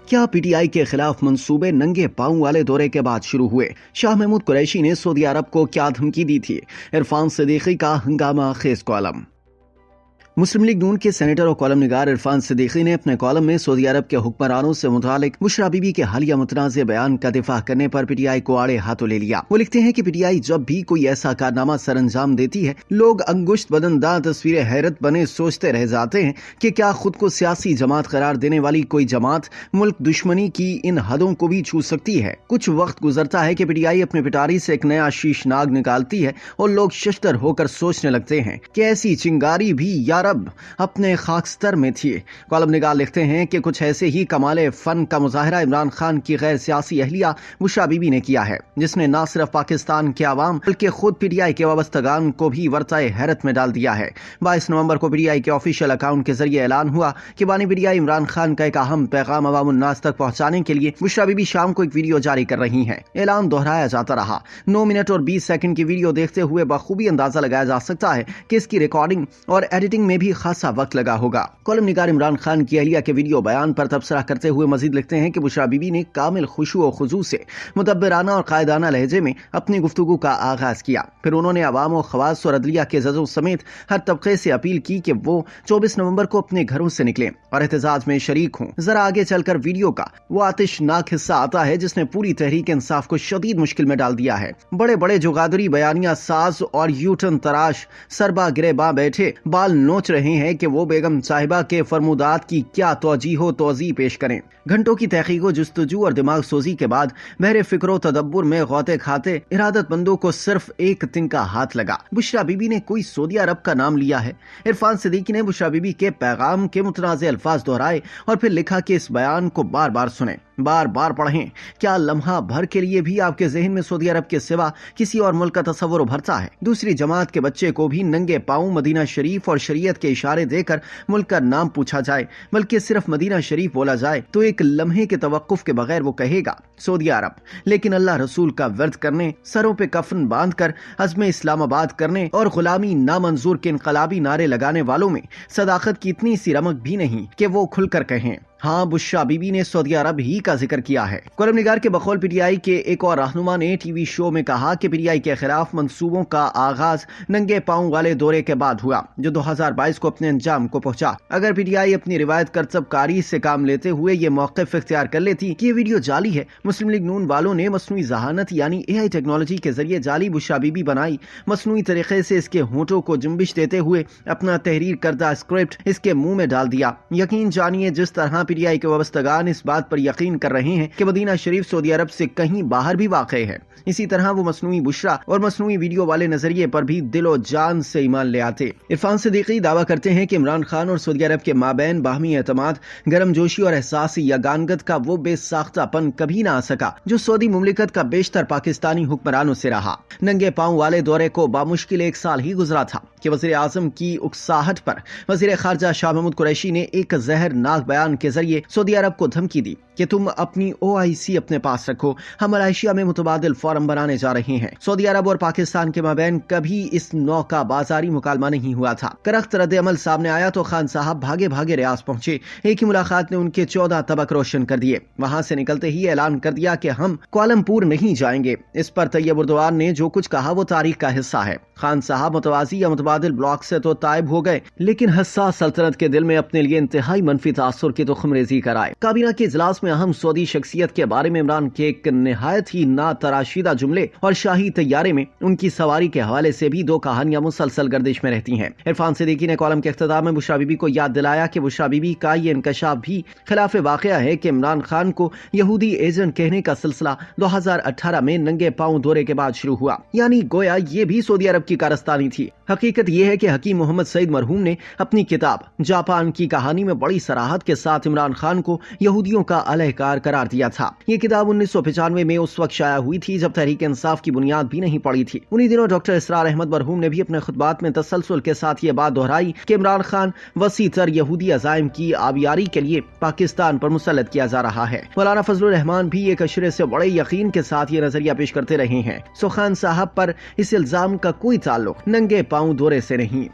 کیا P T I کے خلاف منصوبے ننگے پاؤں والے دورے کے بعد شروع ہوئے؟ شاہ محمود قریشی نے سعودی عرب کو کیا دھمکی دی تھی؟ عرفان صدیقی کا ہنگامہ خیز کالم۔ مسلم لیگ نون کے سینیٹر اور کالم نگار عرفان صدیقی نے اپنے کالم میں سعودی عرب کے حکمرانوں سے متعلق بشرا بی بی کے حالیہ متنازع بیان کا دفاع کرنے پر پی ٹی آئی کو آڑے ہاتھوں لے لیا۔ وہ لکھتے ہیں کہ پی ٹی آئی جب بھی کوئی ایسا کارنامہ سر انجام دیتی ہے، لوگ انگشت بدنداں تصویر حیرت بنے سوچتے رہ جاتے ہیں کہ کیا خود کو سیاسی جماعت قرار دینے والی کوئی جماعت ملک دشمنی کی ان حدوں کو بھی چھو سکتی ہے۔ کچھ وقت گزرتا ہے کہ پی ٹی آئی اپنے پٹاری سے ایک نیا شیش ناگ نکالتی ہے اور لوگ ششدر ہو کر سوچنے لگتے ہیں کہ ایسی چنگاری بھی یا رب اپنے خاکستر میں تھی۔ کالم نگار لکھتے ہیں کہ کچھ ایسے ہی کمال فن کا مظاہرہ عمران خان کی غیر سیاسی اہلیہ بشرا بی بی نے کیا ہے، جس نے نہ صرف پاکستان کے عوام بلکہ خود پی ٹی آئی کے وابستگان کو بھی ورطۂ حیرت میں ڈال دیا ہے۔ 22 نومبر کو پی ٹی آئی کے آفیشیل اکاؤنٹ کے ذریعے اعلان ہوا کہ بانی P T I Imran Khan کا ایک اہم پیغام عوام الناس تک پہنچانے کے لیے بشرا بی بی شام کو ایک ویڈیو جاری کر رہی ہیں۔ اعلان دہرایا جاتا رہا۔ 9 منٹ اور 20 سیکنڈ کی ویڈیو دیکھتے ہوئے بخوبی اندازہ لگایا جا سکتا ہے کہ اس کی ریکارڈنگ اور ایڈیٹنگ میں بھی خاصا وقت لگا ہوگا۔ کالم نگار عمران خان کی اہلیہ کے ویڈیو بیان پر تبصرہ کرتے ہوئے مزید لکھتے ہیں کہ بشرا بی بی نے کامل خشوع و خضوع سے مدبرانہ اور قائدانہ لہجے میں اپنی گفتگو کا آغاز کیا۔ پھر انہوں نے عوام و خواص اور عدلیہ کے ججوں سمیت ہر طبقے سے اپیل کی کہ وہ 24 نومبر کو اپنے گھروں سے نکلیں اور احتجاج میں شریک ہوں۔ ذرا آگے چل کر ویڈیو کا وہ آتشناک حصہ آتا ہے جس نے پوری تحریک انصاف کو شدید مشکل میں ڈال دیا ہے۔ بڑے بڑے جغادری بیانیہ ساز اور یوٹن تراش سربا گرے باں بیٹھے بال نوچ رہے ہیں کہ وہ بیگم صاحبہ کے فرمودات کی کیا توجیہ و توضیح پیش کریں۔ گھنٹوں کی تحقیق و جستجو اور دماغ سوزی کے بعد بہر فکر و تدبر میں غوطے کھاتے ارادت مندوں کو صرف ایک تنکا ہاتھ لگا۔ بشرا بی بی نے کوئی سعودی عرب کا نام لیا ہے؟ عرفان صدیقی نے بشرا بی بی کے پیغام کے متنازع الفاظ دہرائے اور پھر لکھا کہ اس بیان کو بار بار سنیں، بار بار پڑھیں۔ کیا لمحہ بھر کے لیے بھی آپ کے ذہن میں سعودی عرب کے سوا کسی اور ملک کا تصور ابھرتا ہے؟ دوسری جماعت کے بچے کو بھی ننگے پاؤں مدینہ شریف اور شریعت کے اشارے دے کر ملک کا نام پوچھا جائے، بلکہ صرف مدینہ شریف بولا جائے تو ایک لمحے کے توقف کے بغیر وہ کہے گا سعودی عرب۔ لیکن اللہ رسول کا ورد کرنے، سروں پہ کفن باندھ کر عزم اسلام آباد کرنے اور غلامی نامنظور کے انقلابی نعرے لگانے والوں میں صداقت کی اتنی سی رمق بھی نہیں کہ وہ کھل کر کہیں ہاں بشرا بی بی نے سعودی عرب ہی کا ذکر کیا ہے۔ کالم نگار کے بقول پی ٹی آئی کے ایک اور رہنما نے ٹی وی شو میں کہا کہ پی ٹی آئی کے خلاف منصوبوں کا آغاز ننگے پاؤں والے دورے کے بعد ہوا جو 2022 کو اپنے انجام کو پہنچا۔ اگر پی ٹی آئی اپنی روایت کرتب کاری سے کام لیتے ہوئے یہ موقف اختیار کر لیتی کہ یہ ویڈیو جعلی ہے، مسلم لیگ نون والوں نے مصنوعی ذہانت یعنی اے آئی ٹیکنالوجی کے ذریعے جعلی بشرا بی بی بنائی، مصنوعی طریقے سے اس کے ہونٹوں کو جنبش دیتے ہوئے اپنا تحریر کردہ اسکرپٹ اس کے منہ میں ڈال دیا۔ یقین جانیے جس طرح پی ٹی آئی کے وابستگان اس بات پر یقین کر رہے ہیں کہ مدینہ شریف سعودی عرب سے کہیں باہر بھی واقع ہے، اسی طرح وہ مصنوعی بشرا اور مصنوعی ویڈیو والے نظریے پر بھی دل و جان سے ایمان لے آتے۔ عرفان صدیقی دعویٰ کرتے ہیں کہ عمران خان اور سعودی عرب کے مابین باہمی اعتماد، گرم جوشی اور احساسی یگانگت کا وہ بے ساختہ پن کبھی نہ آ سکا جو سعودی مملکت کا بیشتر پاکستانی حکمرانوں سے رہا۔ ننگے پاؤں والے دورے کو بامشکل 1 سال ہی گزرا تھا کہ وزیر اعظم کی اکساہٹ پر وزیر خارجہ شاہ محمود قریشی نے ایک زہرناک بیان کے ذریعے سعودی عرب کو دھمکی دی کہ تم اپنی OIC اپنے پاس رکھو، ہم ملائیشیا میں متبادل فورم بنانے جا رہے ہیں۔ سعودی عرب اور پاکستان کے مابین کبھی اس نوع کا بازاری مکالمہ نہیں ہوا تھا۔ کرخت رد عمل سامنے آیا تو خان صاحب بھاگے بھاگے ریاض پہنچے۔ ایک ہی ملاقات نے ان کے 14 طبق روشن کر دیے۔ وہاں سے نکلتے ہی اعلان کر دیا کہ ہم کوالمپور نہیں جائیں گے۔ اس پر طیب اردوان نے جو کچھ کہا وہ تاریخ کا حصہ ہے۔ خان صاحب متوازی یا متبادل بلاک سے تو تائب ہو گئے، لیکن حساس سلطنت کے دل میں اپنے لیے انتہائی منفی تاثر کی تخم ریزی کرائے۔ کابینہ کے اجلاس میں اہم سعودی شخصیت کے بارے میں عمران کے ایک نہایت ہی ناتراشیدہ جملے اور شاہی طیارے میں ان کی سواری کے حوالے سے بھی 2 کہانیاں مسلسل گردش میں رہتی ہیں۔ عرفان صدیقی نے کالم کے اختتام میں بشرا بی بی کو یاد دلایا کہ بشرا بی بی کا یہ انکشاف بھی خلاف واقعہ ہے کہ عمران خان کو یہودی ایجنٹ کہنے کا سلسلہ 2018 میں ننگے پاؤں دورے کے بعد شروع ہوا، یعنی گویا یہ بھی سعودی عرب کی کارستانی تھی۔ حقیقت یہ ہے کہ حکیم محمد سعید مرحوم نے اپنی کتاب جاپان کی کہانی میں بڑی صراحت کے ساتھ عمران خان کو یہودیوں کا اہلکار قرار دیا تھا۔ یہ کتاب 1995 میں اس وقت شائع ہوئی تھی جب تحریک انصاف کی بنیاد بھی نہیں پڑی تھی۔ انہی دنوں ڈاکٹر اسرار احمد مرحوم نے بھی اپنے خطبات میں تسلسل کے ساتھ یہ بات دہرائی کہ عمران خان وسیع تر یہودی عزائم کی آبیاری کے لیے پاکستان پر مسلط کیا جا رہا ہے۔ مولانا فضل الرحمان بھی ایک اشرے سے بڑے یقین کے ساتھ یہ نظریہ پیش کرتے رہے ہیں۔ خان صاحب پر اس الزام کا کوئی تعلق ننگے پاؤں دورے سے نہیں۔